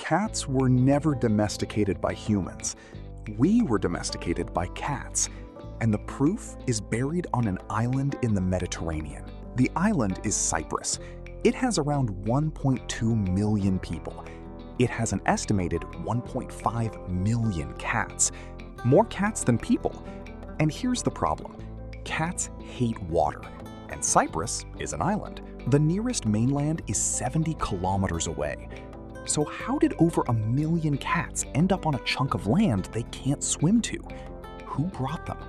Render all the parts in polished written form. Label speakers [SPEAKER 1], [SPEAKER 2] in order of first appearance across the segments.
[SPEAKER 1] Cats were never domesticated by humans. We were domesticated by cats. And the proof is buried on an island in the Mediterranean. The island is Cyprus. It has around 1.2 million people. It has an estimated 1.5 million cats. More cats than people. And here's the problem. Cats hate water. And Cyprus is an island. The nearest mainland is 70 kilometers away. So how did over 1 million cats end up on a chunk of land they can't swim to? Who brought them?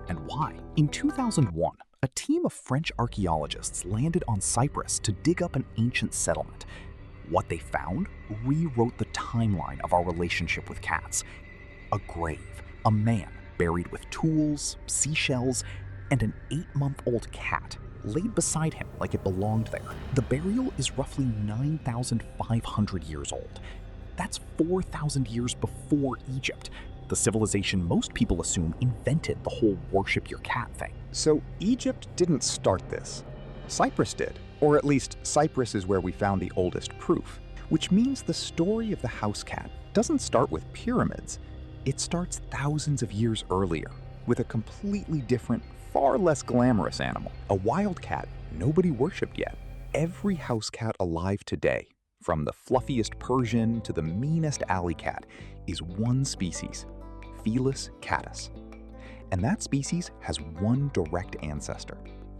[SPEAKER 1] And why? In 2001, a team of French archaeologists landed on Cyprus to dig up an ancient settlement. What they found rewrote the timeline of our relationship with cats. A grave, a man buried with tools, seashells, and an 8-month-old cat laid beside him like it belonged there. The burial is roughly 9,500 years old. That's 4,000 years before Egypt, the civilization most people assume invented the whole worship your cat thing.
[SPEAKER 2] So Egypt didn't start this. Cyprus did. Or at least Cyprus is where we found the oldest proof. Which means the story of the house cat doesn't start with pyramids. It starts thousands of years earlier, with a completely different, far less glamorous animal. A wild cat nobody worshipped yet. Every house cat alive today, from the fluffiest Persian to the meanest alley cat, is one species, Felis catus. And that species has one direct ancestor,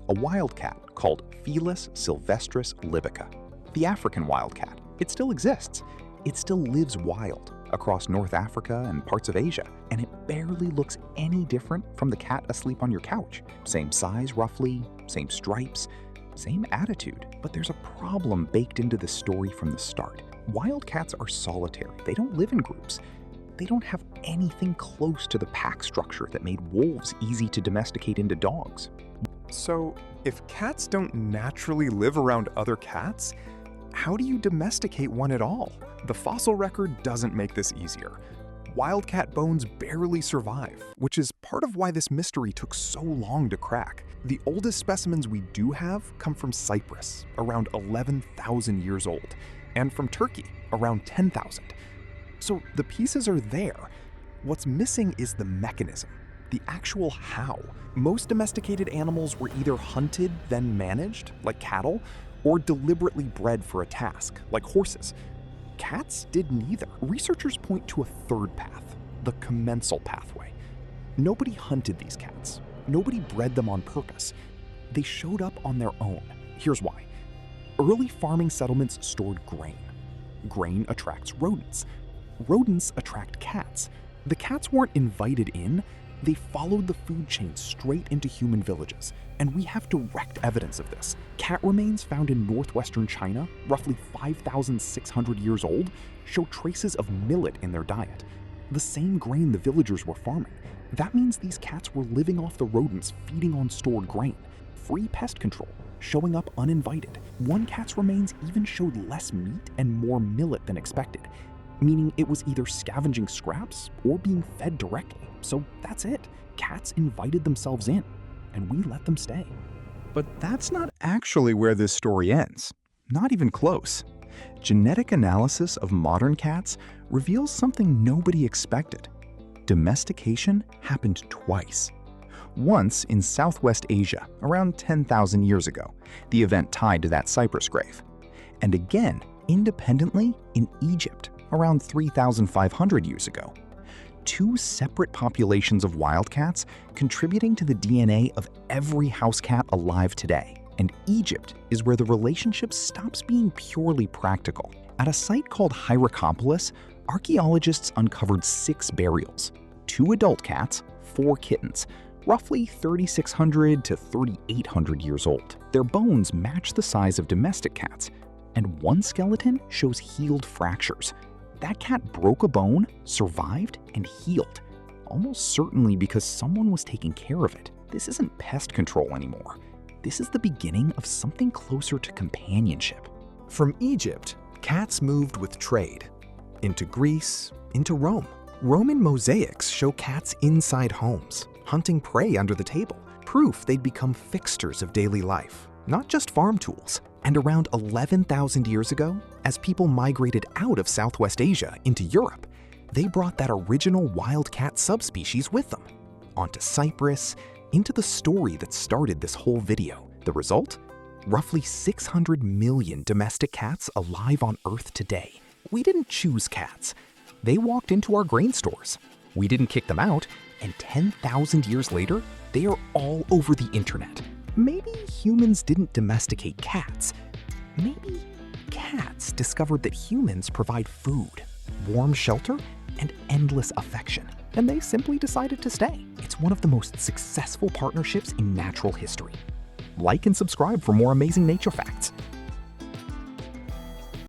[SPEAKER 2] a wild cat called Felis sylvestris libica, the African wild cat. It still exists. It still lives wild across North Africa and parts of Asia, and it barely looks any different from the cat asleep on your couch. Same size roughly, same stripes, same attitude. But there's a problem baked into the story from the start. Wild cats are solitary. They don't live in groups. They don't have anything close to the pack structure that made wolves easy to domesticate into dogs.
[SPEAKER 3] So, if cats don't naturally live around other cats, how do you domesticate one at all? The fossil record doesn't make this easier. Wildcat bones barely survive, which is part of why this mystery took so long to crack. The oldest specimens we do have come from Cyprus, around 11,000 years old, and from Turkey, around 10,000. So the pieces are there. What's missing is the mechanism, the actual how. Most domesticated animals were either hunted then managed, like cattle, or deliberately bred for a task, like horses. Cats did neither. Researchers point to a third path, the commensal pathway. Nobody hunted these cats. Nobody bred them on purpose. They showed up on their own. Here's why. Early farming settlements stored grain. Grain attracts rodents. Rodents attract cats. The cats weren't invited in. They followed the food chain straight into human villages, and we have direct evidence of this. Cat remains found in northwestern China, roughly 5,600 years old, show traces of millet in their diet, the same grain the villagers were farming. That means these cats were living off the rodents feeding on stored grain. Free pest control, showing up uninvited. One cat's remains even showed less meat and more millet than expected, meaning it was either scavenging scraps or being fed directly. So that's it. Cats invited themselves in, and we let them stay.
[SPEAKER 2] But that's not actually where this story ends. Not even close. Genetic analysis of modern cats reveals something nobody expected. Domestication happened twice. Once in Southwest Asia, around 10,000 years ago, the event tied to that Cyprus grave. And again, independently in Egypt, around 3,500 years ago. Two separate populations of wildcats contributing to the DNA of every house cat alive today. And Egypt is where the relationship stops being purely practical. At a site called Hierakonpolis, archaeologists uncovered 6 burials, 2 adult cats, 4 kittens, roughly 3,600 to 3,800 years old. Their bones match the size of domestic cats, and one skeleton shows healed fractures. That cat broke a bone, survived, and healed, almost certainly because someone was taking care of it. This isn't pest control anymore. This is the beginning of something closer to companionship.
[SPEAKER 3] From Egypt, cats moved with trade. Into Greece, into Rome. Roman mosaics show cats inside homes, hunting prey under the table, proof they'd become fixtures of daily life, not just farm tools. And around 11,000 years ago,
[SPEAKER 1] As people migrated out of Southwest Asia into Europe, they brought that original wild cat subspecies with them. Onto Cyprus, into the story that started this whole video. The result? Roughly 600 million domestic cats alive on Earth today. We didn't choose cats. They walked into our grain stores. We didn't kick them out, and 10,000 years later, they are all over the internet. Maybe humans didn't domesticate cats. Maybe cats discovered that humans provide food, warm shelter, and endless affection, and they simply decided to stay. It's one of the most successful partnerships in natural history. Like and subscribe for more amazing nature facts.